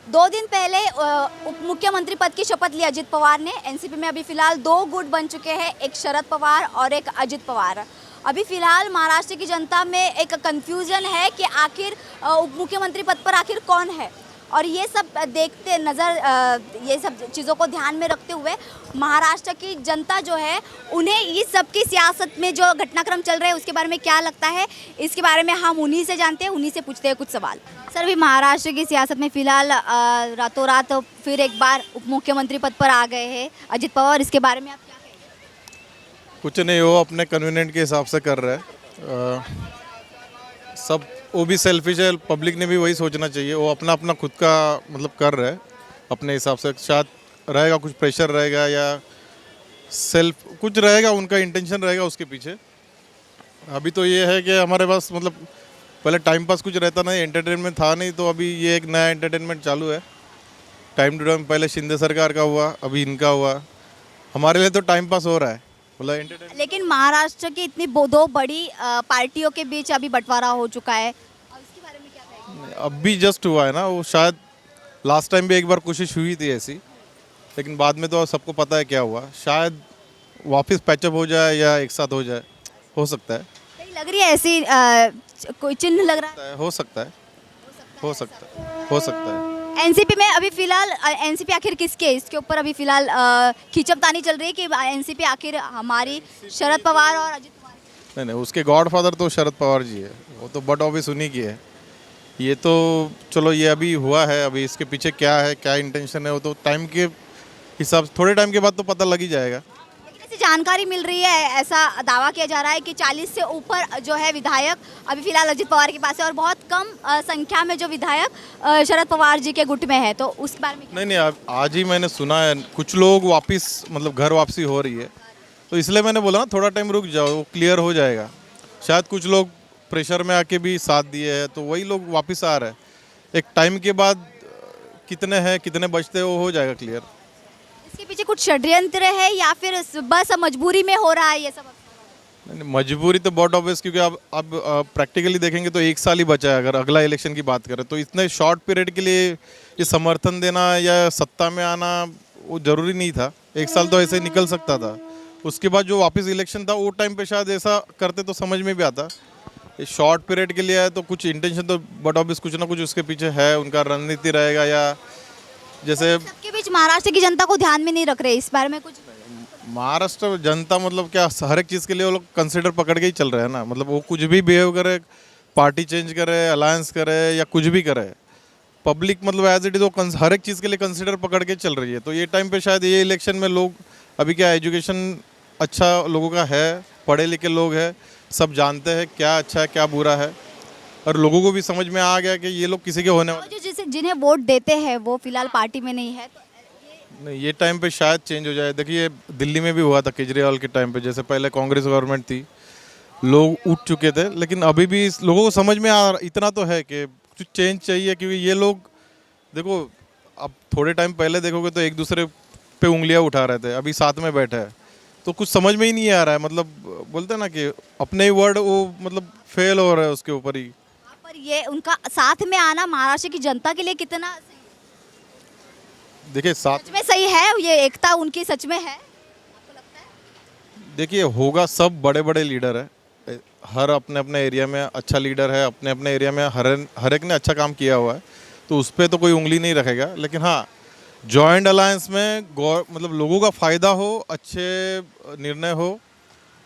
2 दिन पहले उप मुख्यमंत्री पद की शपथ ली अजित पवार ने। एनसीपी में अभी फिलहाल 2 गुट बन चुके हैं, एक शरद पवार और एक अजित पवार। अभी फिलहाल महाराष्ट्र की जनता में एक कंफ्यूजन है कि आखिर उप मुख्यमंत्री पद पर आखिर कौन है। और ये सब देखते नज़र ये सब चीज़ों को ध्यान में रखते हुए महाराष्ट्र की जनता जो है उन्हें इस सब की सियासत में जो घटनाक्रम चल रहे हैं उसके बारे में क्या लगता है, इसके बारे में हम उन्हीं से जानते हैं, उन्हीं से पूछते हैं कुछ सवाल। सर, अभी महाराष्ट्र की सियासत में फिलहाल रातों रात फिर एक बार उप मुख्यमंत्री पद पर आ गए हैं अजित पवार, इसके बारे में आप क्या कहेंगे? कुछ नहीं, वो अपने कन्वीनियंट के हिसाब से कर रहे हैं। सब वो भी सेल्फिश है, पब्लिक ने भी वही सोचना चाहिए। वो अपना अपना खुद का मतलब कर रहे हैं अपने हिसाब से। शायद रहेगा कुछ प्रेशर रहेगा या सेल्फ कुछ रहेगा, उनका इंटेंशन रहेगा उसके पीछे। अभी तो ये है कि हमारे पास मतलब पहले टाइम पास कुछ रहता नहीं, एंटरटेनमेंट था नहीं, तो अभी ये एक नया एंटरटेनमेंट चालू है। टाइम टू टाइम पहले शिंदे सरकार का हुआ, अभी इनका हुआ। हमारे लिए तो टाइम पास हो रहा है, मतलब एंटरटेनमेंट। लेकिन महाराष्ट्र की इतनी 2 बड़ी पार्टियों के बीच अभी बंटवारा हो चुका है, और इसके बारे में क्या कहेंगे? अब भी जस्ट हुआ है ना, वो शायद लास्ट टाइम भी एक बार कोशिश हुई थी ऐसी, लेकिन बाद में तो सबको पता है क्या हुआ। शायद वापस पैचअप हो जाए या एक साथ हो जाए, हो सकता है। कहीं लग रही है ऐसी कोई चिन्ह लग रहा है? हो सकता है, हो सकता है, हो सकता है। एनसीपी में अभी फिलहाल एनसीपी आखिर किसके, इसके ऊपर अभी फिलहाल खींचतानी चल रही है कि एनसीपी आखिर हमारी शरद पवार और अजित पवार? नहीं नहीं, उसके गॉडफादर तो शरद पवार जी है, वो तो बट ऑफिस उन्हीं की है। ये तो चलो, ये अभी हुआ है, अभी इसके पीछे क्या है, क्या इंटेंशन है, वो तो टाइम के हिसाब से थोड़े टाइम के बाद तो पता लग ही जाएगा। लेकिन ऐसी जानकारी मिल रही है, ऐसा दावा किया जा रहा है कि 40 से ऊपर जो है विधायक अभी फिलहाल अजित पवार के पास है और बहुत कम संख्या में जो विधायक शरद पवार जी के गुट में है, तो उस बारे में क्या? नहीं नहीं, आज ही मैंने सुना है कुछ लोग वापस मतलब घर वापसी हो रही है, तो इसलिए मैंने बोला ना थोड़ा टाइम रुक जाओ, वो क्लियर हो जाएगा। शायद कुछ लोग प्रेशर में आके भी साथ दिए हैं, तो वही लोग वापस आ रहे हैं। एक टाइम के बाद कितने हैं कितने बचते हैं वो हो जाएगा क्लियर। इसके पीछे कुछ षड्यंत्र है या फिर बस मजबूरी में हो रहा है ये सब? नहीं नहीं, मजबूरी तो बहुत ऑब्वियस, क्योंकि अब प्रैक्टिकली देखेंगे तो एक साल ही बचा है। अगर अगला इलेक्शन की बात करें तो इतने शॉर्ट पीरियड के लिए ये समर्थन देना या सत्ता में आना वो ज़रूरी नहीं था। एक साल तो ऐसे ही निकल सकता था। उसके बाद जो वापस इलेक्शन था वो टाइम पे शायद ऐसा करते तो समझ में भी आता। ये शॉर्ट पीरियड के लिए है तो कुछ इंटेंशन तो बट ऑब्वियस कुछ ना कुछ उसके पीछे है, उनका रणनीति रहेगा। या जैसे सबके बीच महाराष्ट्र की जनता को ध्यान में नहीं रख रहे, इस बारे में कुछ? महाराष्ट्र जनता मतलब क्या, हर एक चीज़ के लिए वो लोग कंसिडर पकड़ के ही चल रहे हैं ना। मतलब वो कुछ भी बिहेव करे, पार्टी चेंज करे, अलायंस करे या कुछ भी करे, पब्लिक मतलब एज इट इज़ वो हर एक चीज़ के लिए कंसिडर पकड़ के चल रही है। तो ये टाइम पे शायद ये इलेक्शन में लोग अभी क्या, एजुकेशन अच्छा लोगों का है, पढ़े लिखे लोग हैं, सब जानते हैं क्या अच्छा है क्या बुरा है, और लोगों को भी समझ में आ गया कि ये लोग किसी के होने और वाले जो जिसे जिन्हें वोट देते हैं वो फिलहाल पार्टी में नहीं है, तो नहीं। ये टाइम पे शायद चेंज हो जाए। देखिए दिल्ली में भी हुआ था केजरीवाल के टाइम पे, जैसे पहले कांग्रेस गवर्नमेंट थी, लोग उठ चुके थे, लेकिन अभी भी लोगों को समझ में आ इतना तो है कि कुछ चेंज चाहिए। क्योंकि ये लोग देखो, अब थोड़े टाइम पहले देखोगे तो एक दूसरे पे उंगलियां उठा रहे थे, अभी साथ में बैठे हैं, तो कुछ समझ में ही नहीं आ रहा है। मतलब बोलते हैं ना कि अपने ही वर्ड वो मतलब फेल हो रहा है उसके ऊपर ही। यहाँ पर ये उनका साथ में आना महाराष्ट्र की जनता के लिए कितना सही है? देखिए साथ, सच में सही है ये एकता उनकी, सच में है आपको लगता है? देखिए होगा, सब बड़े बड़े लीडर है, हर अपने अपने एरिया में अच्छा लीडर है, अपने अपने एरिया में हर एक ने अच्छा काम किया हुआ है, तो उस पर तो कोई उंगली नहीं रखेगा। लेकिन हाँ, जॉइंट अलायंस में मतलब लोगों का फ़ायदा हो, अच्छे निर्णय हो,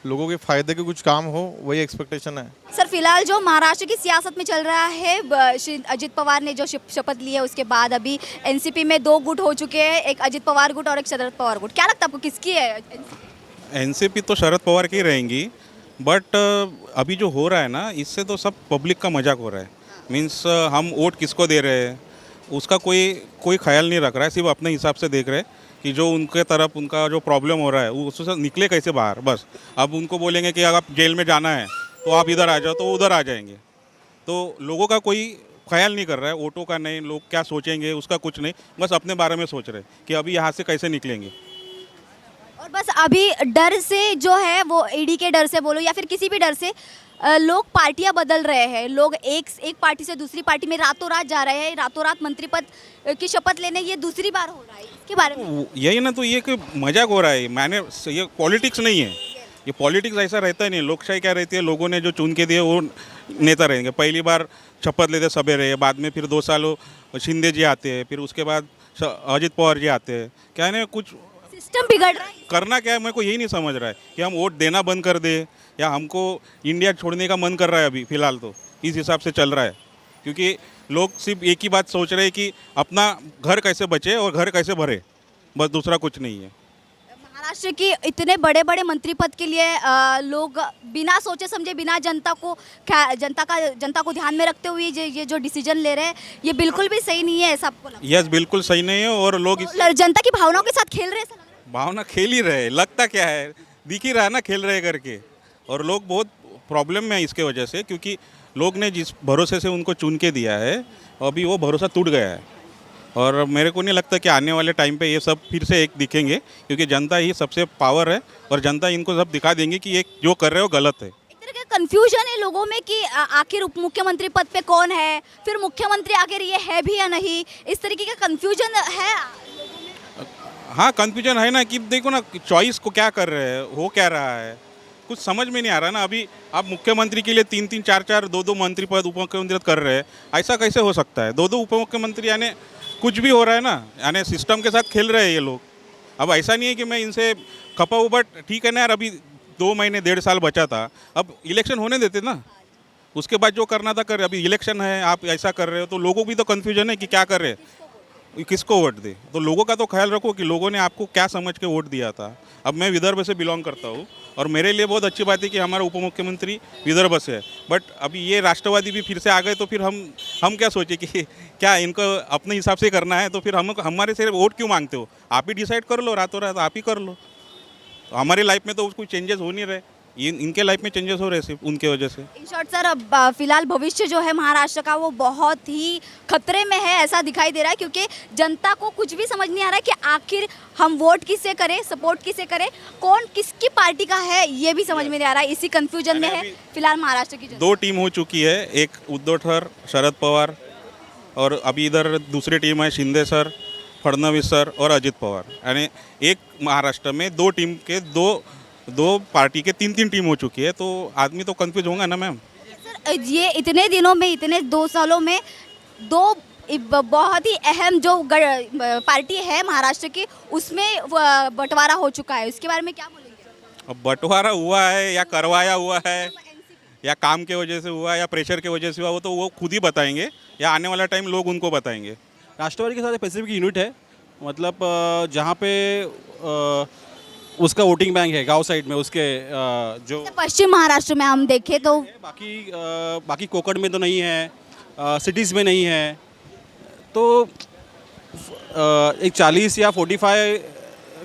लोगों के फ़ायदे के कुछ काम हो, वही एक्सपेक्टेशन है। सर, फिलहाल जो महाराष्ट्र की सियासत में चल रहा है, श्री अजित पवार ने जो शपथ ली है उसके बाद अभी एनसीपी में 2 गुट हो चुके हैं, एक अजित पवार गुट और एक शरद पवार गुट। क्या लगता है आपको किसकी है NCP? एनसीपी तो शरद पवार की रहेंगी, बट अभी जो हो रहा है ना, इससे तो सब पब्लिक का मजाक हो रहा है। मीन्स हम वोट किसको दे रहे हैं उसका कोई ख्याल नहीं रख रहा है, सिर्फ अपने हिसाब से देख रहे हैं कि जो उनके तरफ उनका जो प्रॉब्लम हो रहा है वो उससे निकले कैसे बाहर। बस अब उनको बोलेंगे कि अगर आप जेल में जाना है तो आप इधर आ जाओ, तो वो उधर आ जाएंगे। तो लोगों का कोई ख्याल नहीं कर रहा है, वोटों का नहीं, लोग क्या सोचेंगे उसका कुछ नहीं, बस अपने बारे में सोच रहे हैं कि अभी यहाँ से कैसे निकलेंगे। और बस अभी डर से जो है वो ईडी के डर से बोलो या फिर किसी भी डर से लोग पार्टियां बदल रहे हैं। लोग एक पार्टी से दूसरी पार्टी में रातों रात जा रहे हैं, रातों रात मंत्री पद की शपथ लेने ये दूसरी बार हो रहा है। इसके बारे में यही ना, तो ये कि मजाक हो रहा है। ये पॉलिटिक्स नहीं है, ये पॉलिटिक्स ऐसा रहता ही नहीं। लोकशाही क्या रहती है, लोगों ने जो चुन के दिए वो नेता रहेंगे। पहली बार शपथ लेते सवेरे, बाद में फिर 2 साल शिंदे जी आते हैं, फिर उसके बाद अजित पवार जी आते हैं। क्या है ना, कुछ सिस्टम बिगड़ रहा है। करना क्या है मेरे को यही नहीं समझ रहा है कि हम वोट देना बंद कर दे या हमको इंडिया छोड़ने का मन कर रहा है। अभी फ़िलहाल तो इस हिसाब से चल रहा है, क्योंकि लोग सिर्फ एक ही बात सोच रहे हैं कि अपना घर कैसे बचे और घर कैसे भरे, बस दूसरा कुछ नहीं है। महाराष्ट्र की इतने बड़े बड़े मंत्री पद के लिए लोग बिना सोचे समझे, बिना जनता को ध्यान में रखते हुए ये जो डिसीजन ले रहे हैं, ये बिल्कुल भी सही नहीं है। ऐसा आपको लगता यस, बिल्कुल सही नहीं है। और लोग जनता की भावनाओं के साथ खेल रहे हैं, ऐसा लग रहा है। भावना खेल ही रहे, लगता क्या है, दिख ही रहा है ना खेल रहे करके। और लोग बहुत प्रॉब्लम में है इसके वजह से, क्योंकि लोग ने जिस भरोसे से उनको चुन के दिया है अभी वो भरोसा टूट गया है। और मेरे को नहीं लगता कि आने वाले टाइम पे ये सब फिर से एक दिखेंगे, क्योंकि जनता ही सबसे पावर है और जनता इनको सब दिखा देंगे कि ये जो कर रहे हो गलत है। एक तरह का कंफ्यूजन है लोगों में कि आखिर उप मुख्यमंत्री पद पे कौन है, फिर मुख्यमंत्री आखिर ये है भी या नहीं, इस तरीके का कंफ्यूजन है। हाँ, कन्फ्यूजन है ना, कि देखो ना चॉइस को क्या कर रहे हैं, हो क्या रहा है, कुछ समझ में नहीं आ रहा ना। अभी आप मुख्यमंत्री के लिए 3-3, 4-4, 2-2 मंत्री पद उप मुख्यमंत्री कर रहे हैं, ऐसा कैसे हो सकता है? 2-2 उप मुख्यमंत्री, यानी कुछ भी हो रहा है ना, यानी सिस्टम के साथ खेल रहे हैं ये लोग। अब ऐसा नहीं है कि मैं इनसे खपा हूँ, बट ठीक है ना यार, अभी 2 महीने 1.5 साल बचा था, अब इलेक्शन होने देते ना, उसके बाद जो करना था कर। अभी इलेक्शन है, आप ऐसा कर रहे हो तो लोगों को भी तो कन्फ्यूजन है कि क्या कर रहे हैं, किसको वोट दे। तो लोगों का तो ख्याल रखो कि लोगों ने आपको क्या समझ के वोट दिया था। अब मैं विदर्भ से बिलोंग करता हूँ और मेरे लिए बहुत अच्छी बात है कि हमारा उप मुख्यमंत्री विदर्भ से है, बट अभी ये राष्ट्रवादी भी फिर से आ गए तो फिर हम क्या सोचे कि क्या इनको अपने हिसाब से करना है, तो फिर हमारे से वोट क्यों मांगते हो? आप ही डिसाइड कर लो, रातों रात आप ही कर लो। तो हमारी लाइफ में तो कोई चेंजेस हो नहीं रहे, इनके लाइफ में चेंजेस हो रहे सिर्फ उनके वजह से। इन शॉर्ट सर, अब फिलहाल भविष्य जो है महाराष्ट्र का वो बहुत ही खतरे में है, ऐसा दिखाई दे रहा है, क्योंकि जनता को कुछ भी समझ नहीं आ रहा है कि आखिर हम वोट किसे करें, सपोर्ट किसे करें, कौन किसकी पार्टी का है, ये भी समझ में नहीं आ रहा है। इसी कंफ्यूजन में है फिलहाल महाराष्ट्र की जनता। 2 टीम हो चुकी है, एक उद्धव सर, शरद पवार, और अभी इधर दूसरी टीम है शिंदे सर, फडणवीस सर और अजित पवार। यानी एक महाराष्ट्र में 2 टीम के दो पार्टी के 3-3 टीम हो चुकी है, तो आदमी तो कंफ्यूज होगा ना मैम। सर, ये इतने दिनों में, इतने 2 सालों में 2 बहुत ही अहम जो पार्टी है महाराष्ट्र की, उसमें बंटवारा हो चुका है, उसके बारे में क्या बोलेंगे? अब बंटवारा हुआ है या करवाया हुआ है या काम के वजह से हुआ या प्रेशर के वजह से हुआ, वो तो वो खुद ही बताएंगे या आने वाला टाइम लोग उनको बताएंगे। राष्ट्रवादी के साथ स्पेसिफिक यूनिट है, मतलब जहाँ पे उसका वोटिंग बैंक है गांव साइड में, उसके जो पश्चिम महाराष्ट्र में हम देखें तो बाकी कोकण में तो नहीं है, सिटीज़ में नहीं है, तो एक 40 या 45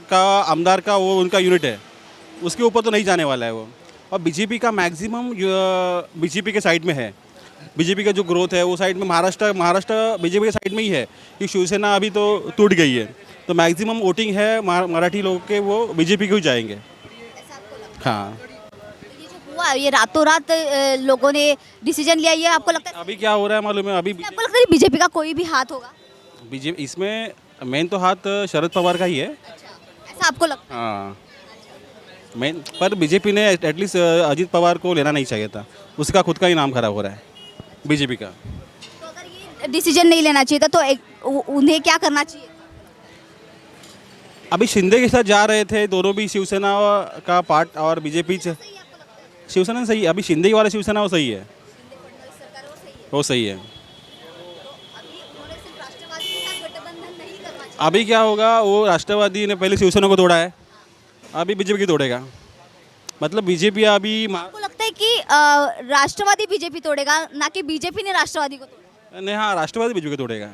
का आमदार का वो उनका यूनिट है, उसके ऊपर तो नहीं जाने वाला है वो। और बीजेपी का मैक्सिमम बीजेपी के साइड में है, बीजेपी का जो ग्रोथ है वो साइड में महाराष्ट्र बीजेपी के साइड में ही है, कि शिवसेना अभी तो टूट गई है, तो मैक्सिमम वोटिंग है मराठी लोग के वो बीजेपी को ही जाएंगे। हाँ, ये जो हुआ, ये रातों रात लोगों ने डिसीजन लिया, ये आपको लगता है? अभी क्या हो रहा है मालूम है, अभी आपको लगता है बीजेपी का कोई भी हाथ होगा? बीजेपी इसमें मेन तो हाथ शरद पवार का ही है। ऐसा आपको लगता है? हाँ, मेन पर बीजेपी ने एटलीस्ट अजित पवार को लेना नहीं चाहिए था, उसका खुद का ही नाम खराब हो रहा है बीजेपी का। तो अगर ये डिसीजन नहीं लेना चाहिए था तो उन्हें क्या करना चाहिए? अभी शिंदे के साथ जा रहे थे, दोनों भी शिवसेना का पार्ट, और बीजेपी शिवसेना सही, अभी शिंदे वाला शिवसेना वो सही है, वो सही है। अभी क्या होगा, वो राष्ट्रवादी ने पहले शिवसेना को तोड़ा है, अभी बीजेपी की तोड़ेगा, मतलब बीजेपी अभी आपको लगता है कि राष्ट्रवादी बीजेपी तोड़ेगा, ना कि बीजेपी ने राष्ट्रवादी को तोड़ा? नहीं, हाँ, राष्ट्रवादी बीजेपी को तोड़ेगा,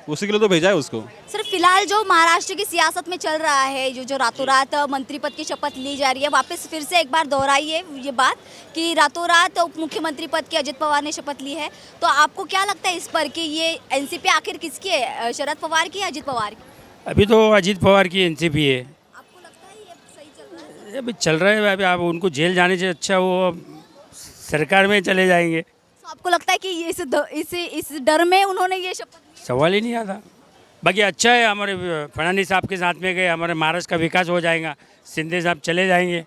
उसी के लिए तो भेजा है उसको। सर, फिलहाल जो महाराष्ट्र की सियासत में चल रहा है, जो रातों रात मंत्री पद की शपथ ली जा रही है, वापस फिर से एक बार दोहराइए ये बात कि रातों रात उप मुख्यमंत्री पद की अजित पवार ने शपथ ली है, तो आपको क्या लगता है इस पर कि ये एनसीपी आखिर किसकी है, शरद पवार की या अजित पवार की? अभी तो अजीत पवार की एनसीपी है। आपको लगता है ये सही चल ये अभी चल रहा है, अभी आप उनको जेल जाने से अच्छा वो अब सरकार में चले जाएंगे। तो आपको लगता है कि इस डर में उन्होंने ये शपथ ली? सवाल ही नहीं आता। बाकी अच्छा है, हमारे फडणवीस साहब के साथ में गए, हमारे महाराष्ट्र का विकास हो जाएगा। शिंदे साहब चले जाएंगे,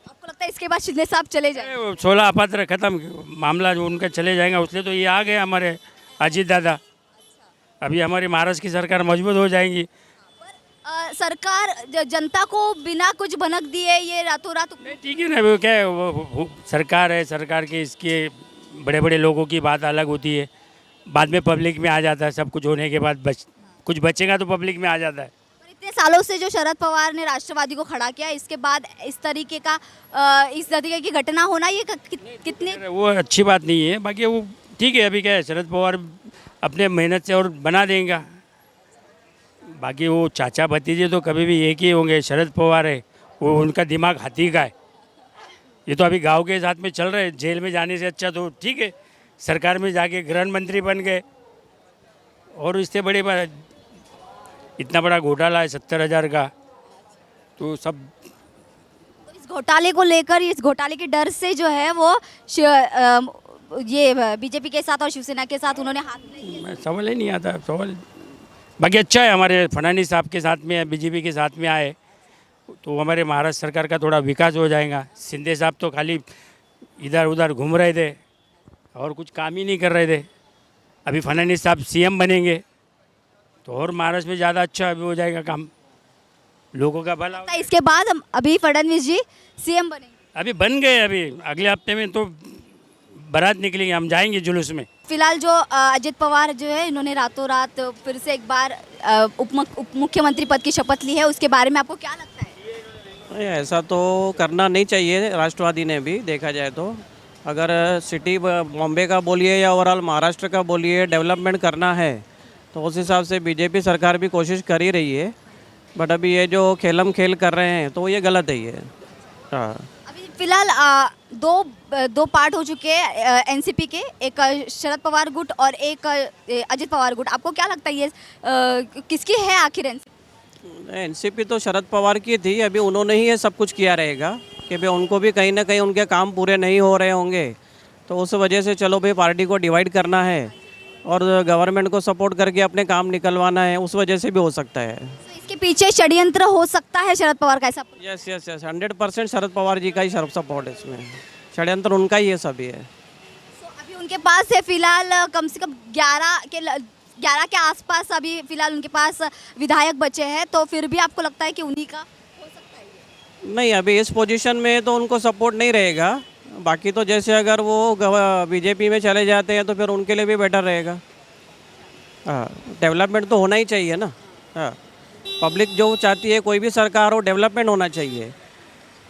आपको लगता है इसके बाद शिंदे साहब चले जाए? 16 अपात्र खत्म, मामला जो उनका चले जाएगा। उसलिए तो ये आ गए हमारे अजीत दादा। अभी हमारी महाराष्ट्र की सरकार मजबूत हो जाएगी। सरकार जनता को बिना कुछ भनक दिए ये रातों रात नहीं ठीक है ना, वो क्या है, वो सरकार है, सरकार के इसके बड़े बड़े लोगों की बात अलग होती है, बाद में पब्लिक में आ जाता है। सब कुछ होने के बाद कुछ बचेगा तो पब्लिक में आ जाता है। पर इतने सालों से जो शरद पवार ने राष्ट्रवादी को खड़ा किया, इसके बाद इस तरीके की घटना होना ये कितने वो अच्छी बात नहीं है। बाकी वो ठीक है, अभी क्या है, शरद पवार अपने मेहनत से और बना देंगे। बाकी वो चाचा भतीजे तो कभी भी एक ही होंगे। शरद पवार है वो, उनका दिमाग हाथी का है। ये तो अभी गांव के साथ में चल रहे हैं। जेल में जाने से अच्छा तो ठीक है सरकार में जाके गृह मंत्री बन गए। और इससे बड़े इतना बड़ा घोटाला है 70,000 का, तो सब इस घोटाले को लेकर, इस घोटाले के डर से जो है वो ये बीजेपी के साथ और शिवसेना के साथ उन्होंने हाथ मिलाया। सवाल ही नहीं आता सवाल। बाकी अच्छा है, हमारे फडणवीस साहब के साथ में बीजेपी के साथ में आए तो हमारे महाराष्ट्र सरकार का थोड़ा विकास हो जाएगा। शिंदे साहब तो खाली इधर उधर घूम रहे थे और कुछ काम ही नहीं कर रहे थे। अभी फडणवीस साहब सीएम बनेंगे तो और महाराष्ट्र में ज़्यादा अच्छा अभी हो जाएगा काम, लोगों का भला। इसके बाद अभी फडणवीस जी सीएम बनेंगे? अभी बन गए, अभी अगले हफ्ते में तो बारात निकलेंगे, हम जाएंगे जुलूस में। फिलहाल जो अजित पवार जो है, इन्होंने रातों रात फिर से एक बार उप मुख्यमंत्री पद की शपथ ली है, उसके बारे में आपको क्या लगता है? नहीं, ऐसा तो करना नहीं चाहिए। राष्ट्रवादी ने भी देखा जाए तो, अगर सिटी बॉम्बे का बोलिए या ओवरऑल महाराष्ट्र का बोलिए, डेवलपमेंट करना है तो उस हिसाब से बीजेपी सरकार भी कोशिश कर ही रही है। बट अभी ये जो खेलम खेल कर रहे हैं तो ये गलत है ये। हाँ, अभी फिलहाल दो पार्ट हो चुके हैं एनसीपी के, एक शरद पवार गुट और एक अजित पवार गुट। आपको क्या लगता है ये किसकी है आखिर एनसीपी? एनसीपी तो शरद पवार की थी, अभी उन्होंने ही ये सब कुछ किया रहेगा कि भाई उनको भी कहीं ना कहीं उनके काम पूरे नहीं हो रहे होंगे, तो उस वजह से चलो भाई पार्टी को डिवाइड करना है और गवर्नमेंट को सपोर्ट करके अपने काम निकलवाना है, उस वजह से भी हो सकता है। तो इसके पीछे षड्यंत्र हो सकता है शरद पवार का, ऐसा? Yes yes yes, 100% Sharad Pawar ji का ही सपोर्ट है इसमें। षड्यंत्र उनका ही है, सभी है। तो अभी उनके पास है फिलहाल कम से कम 11 के आसपास अभी फिलहाल उनके पास विधायक बचे हैं, तो फिर भी आपको लगता है कि उन्हीं का हो सकता है ये? नहीं, अभी इस पोजीशन में तो उनको सपोर्ट नहीं रहेगा। बाकी तो जैसे अगर वो बीजेपी में चले जाते हैं तो फिर उनके लिए भी बेटर रहेगा। हाँ, डेवलपमेंट तो होना ही चाहिए ना। हाँ, पब्लिक जो चाहती है, कोई भी सरकार हो, डेवलपमेंट होना चाहिए।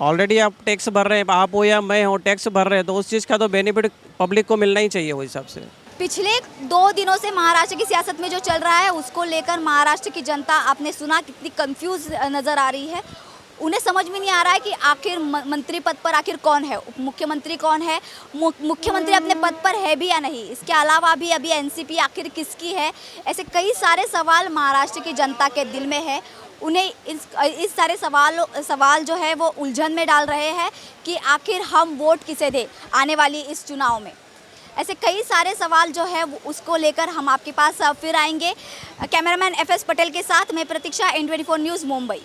ऑलरेडी आप टैक्स भर रहे हैं, आप हो या मैं हो, टैक्स भर रहे हैं, तो उस चीज़ का तो बेनिफिट पब्लिक को मिलना ही चाहिए उस हिसाब से। पिछले 2 दिनों से महाराष्ट्र की सियासत में जो चल रहा है उसको लेकर महाराष्ट्र की जनता, आपने सुना कितनी कंफ्यूज नज़र आ रही है। उन्हें समझ में नहीं आ रहा है कि आखिर मंत्री पद पर आखिर कौन है, उप मुख्यमंत्री कौन है, मुख्यमंत्री अपने पद पर है भी या नहीं, इसके अलावा भी अभी एनसीपी आखिर किसकी है, ऐसे कई सारे सवाल महाराष्ट्र की जनता के दिल में है। उन्हें इस सारे सवाल जो है वो उलझन में डाल रहे हैं कि आखिर हम वोट किसे दें आने वाली इस चुनाव में। ऐसे कई सारे सवाल जो है उसको लेकर हम आपके पास फिर आएंगे। कैमरामैन FS पटेल के साथ मैं प्रतीक्षा, N24 न्यूज़, मुंबई।